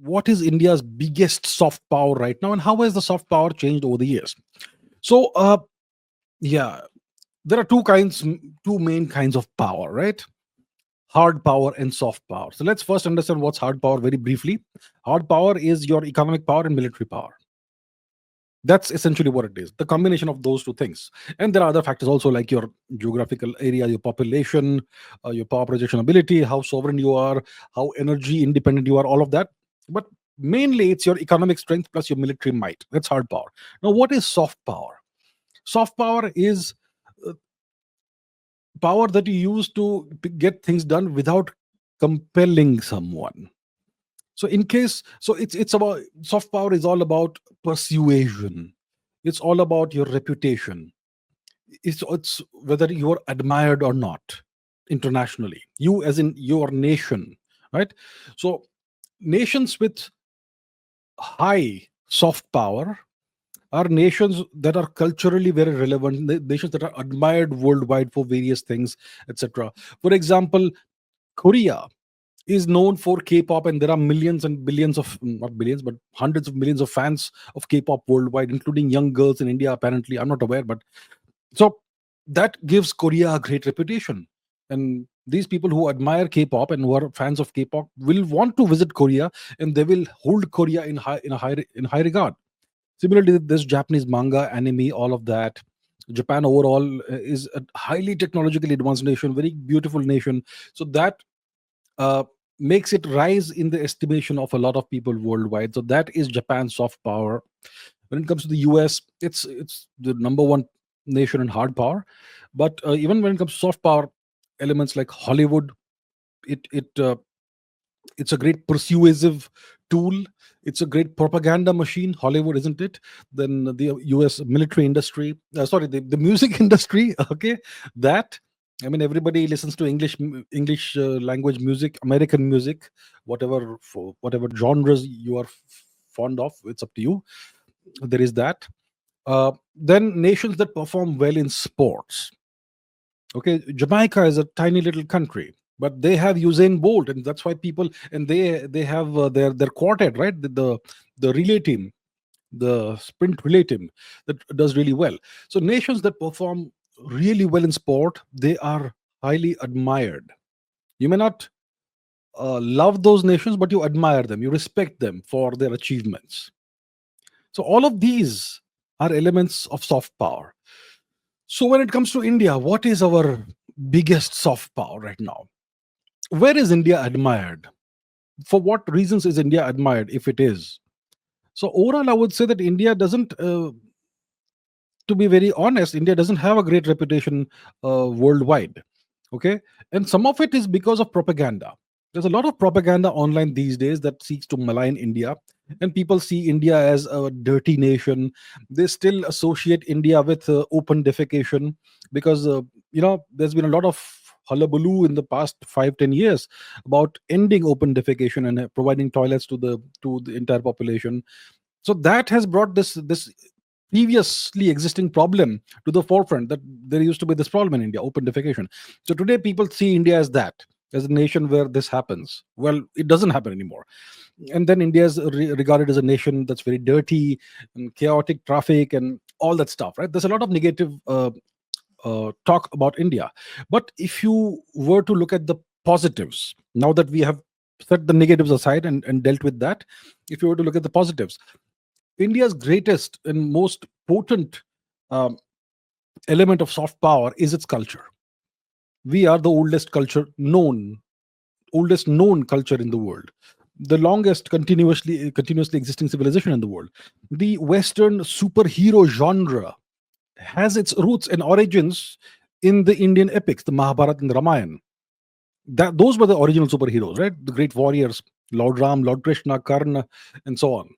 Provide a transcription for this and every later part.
what is India's biggest soft power right now, and how has the soft power changed over the years? So, yeah, there are two main kinds of power, right? Hard power and soft power. So let's first understand what's hard power very briefly. Hard power is your economic power and military power. That's essentially what it is, the combination of those two things. And there are other factors also, like your geographical area, your population, your power projection ability, how sovereign you are, how energy independent you are, all of that. But mainly it's your economic strength plus your military might. That's hard power. Now, what is soft power? Soft power is uh, power that you use to get things done without compelling someone. So in case, so it's about, soft power is all about persuasion. It's all about your reputation. It's whether you are admired or not internationally, you as in your nation, right? So nations with high soft power are nations that are culturally very relevant, nations that are admired worldwide for various things, etc. For example, Korea is known for K-pop, and there are millions and billions of, not billions, but hundreds of millions of fans of K-pop worldwide, including young girls in India. Apparently, I'm not aware, but so that gives Korea a great reputation. And these people who admire K-pop and who are fans of K-pop will want to visit Korea, and they will hold Korea in high regard. Similarly, this Japanese manga, anime, all of that. Japan overall is a highly technologically advanced nation, very beautiful nation. So that uh, makes it rise in the estimation of a lot of people worldwide. So that is Japan's soft power. When it comes to the US, it's the number one nation in hard power. But even when it comes to soft power, elements like Hollywood, it it uh, it's a great persuasive tool. It's a great propaganda machine, Hollywood, isn't it? Then the US military industry, sorry, the music industry, okay, that, I mean, everybody listens to English language music, American music, whatever, for whatever genres you are fond of, it's up to you. There is that. Then nations that perform well in sports. Okay, Jamaica is a tiny little country, but they have Usain Bolt, and that's why people, and they have their quartet, right? The relay team, the sprint relay team that does really well. So nations that perform really well in sport, they are highly admired. You may not love those nations, but you admire them, you respect them for their achievements. So all of these are elements of soft power. So when it comes to India, what is our biggest soft power right now? Where is India admired? For what reasons is India admired, if it is? So overall, I would say that India doesn't, to be very honest, India doesn't have a great reputation worldwide. Okay, and some of it is because of propaganda. There's a lot of propaganda online these days that seeks to malign India, and people see India as a dirty nation. They still associate India with open defecation, because there's been a lot of hullabaloo in the past 5-10 years about ending open defecation and providing toilets to the entire population. So that has brought this previously existing problem to the forefront, that there used to be this problem in India, open defecation. So today people see India as that, as a nation where this happens. Well, it doesn't happen anymore. And then India is regarded as a nation that's very dirty and chaotic traffic and all that stuff, right? There's a lot of negative talk about India. But if you were to look at the positives, now that we have set the negatives aside and dealt with that, if you were to look at the positives, India's greatest and most potent um, element of soft power is its culture. We are the oldest known culture in the world, the longest continuously existing civilization in the world. The Western superhero genre has its roots and origins in the Indian epics, the Mahabharata and the Ramayana. That those were the original superheroes, right? The great warriors, Lord Ram, Lord Krishna, Karna, and so on.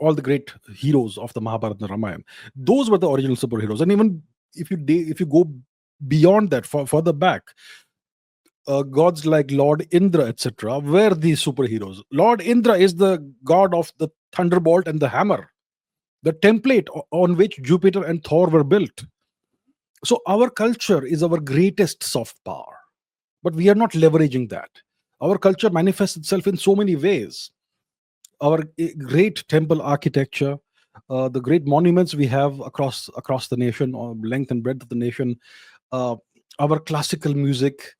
All the great heroes of the Mahabharata and Ramayana. Those were the original superheroes. And even if you go beyond that, further back, gods like Lord Indra, etc., were these superheroes. Lord Indra is the god of the thunderbolt and the hammer, the template on which Jupiter and Thor were built. So our culture is our greatest soft power, but we are not leveraging that. Our culture manifests itself in so many ways. our great temple architecture, the great monuments we have across the nation, or length and breadth of the nation, uh, our classical music,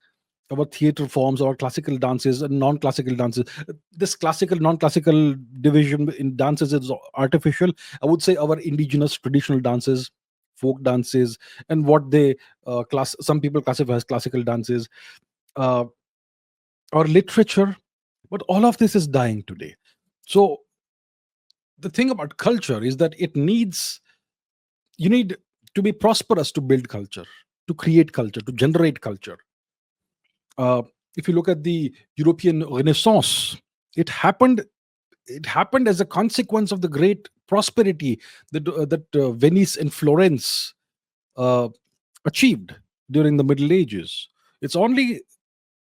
our theater forms, our classical dances and non-classical dances. This classical non-classical division in dances is artificial. I would say our indigenous traditional dances, folk dances, and what they class some people classify as classical dances, uh, or literature. But all of this is dying today. So the thing about culture is that you need to be prosperous to build culture, to create culture, to generate culture. uh, if you look at the European Renaissance, it happened it happened as a consequence of the great prosperity that Venice and Florence uh, achieved during the Middle Ages. It's only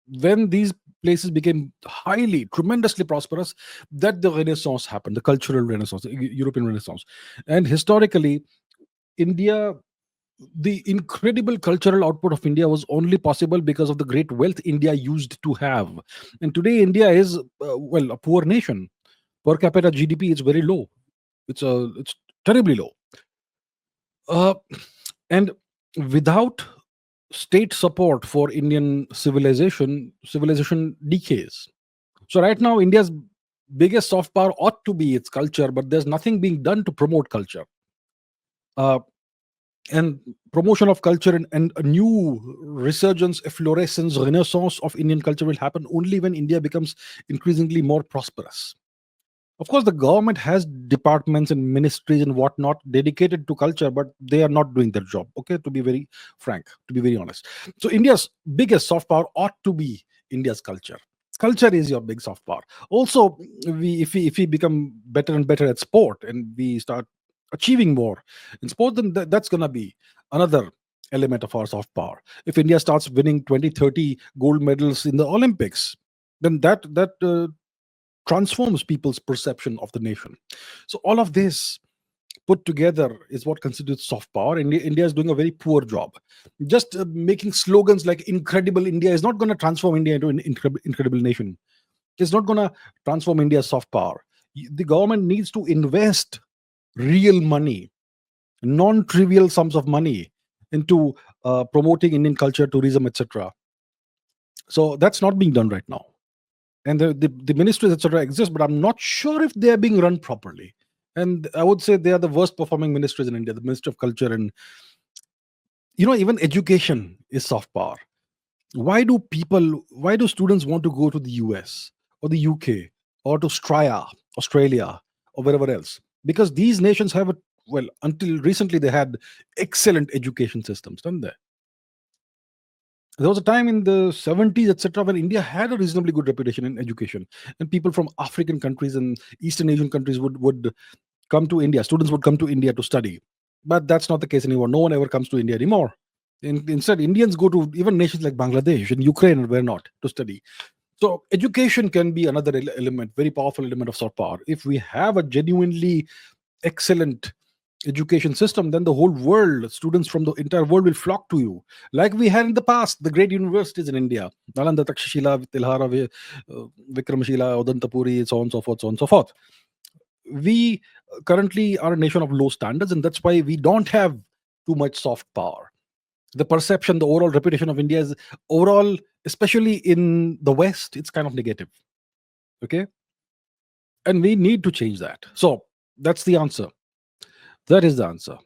when these places became highly, tremendously prosperous that the Renaissance happened, the cultural Renaissance, the European Renaissance. And historically, India, the incredible cultural output of India was only possible because of the great wealth India used to have. And today, India is, well, a poor nation. Per capita GDP is very low. It's terribly low. Uh, and without state support for Indian civilization decays. So right now, India's biggest soft power ought to be its culture, but there's nothing being done to promote culture. Uh, and promotion of culture, and a new resurgence, efflorescence, renaissance of Indian culture will happen only when India becomes increasingly more prosperous. Of course, the government has departments and ministries and whatnot dedicated to culture, but they are not doing their job. Okay, to be very frank, to be very honest. So India's biggest soft power ought to be India's culture. Culture is your big soft power. Also, if we become better and better at sport, and we start achieving more in sport, then that's gonna be another element of our soft power. If India starts winning 20, 30 gold medals in the Olympics, then that transforms people's perception of the nation. So all of this put together is what constitutes soft power. India is doing a very poor job. Just making slogans like "Incredible India" is not going to transform India into an incredible nation. It's not going to transform India's soft power. The government needs to invest real money, non-trivial sums of money, into promoting Indian culture, tourism, etc. So that's not being done right now. And the ministries, etc., exist, but I'm not sure if they are being run properly. And I would say they are the worst performing ministries in India, the Ministry of Culture. And even education is soft power. Why do students want to go to the US or the UK or to Australia, or wherever else? Because these nations have well, until recently they had excellent education systems, don't they? There was a time in the 70s, etc., when India had a reasonably good reputation in education, and people from African countries and Eastern Asian countries would come to India. Students would come to India to study, but that's not the case anymore. No one ever comes to India anymore. Instead, Indians go to even nations like Bangladesh and Ukraine and where not to study. So education can be another element, very powerful element of soft power. If we have a genuinely excellent education system, then the whole world, students from the entire world will flock to you, like we had in the past, the great universities in India: Nalanda, Takshashila, Tilhara, Vikramshila, Odantapuri, so on, so forth, so on, so forth. We currently are a nation of low standards, and that's why we don't have too much soft power. The perception, the overall reputation of India is overall, especially in the West, it's kind of negative. Okay, and we need to change that. So that's the answer. That is the answer.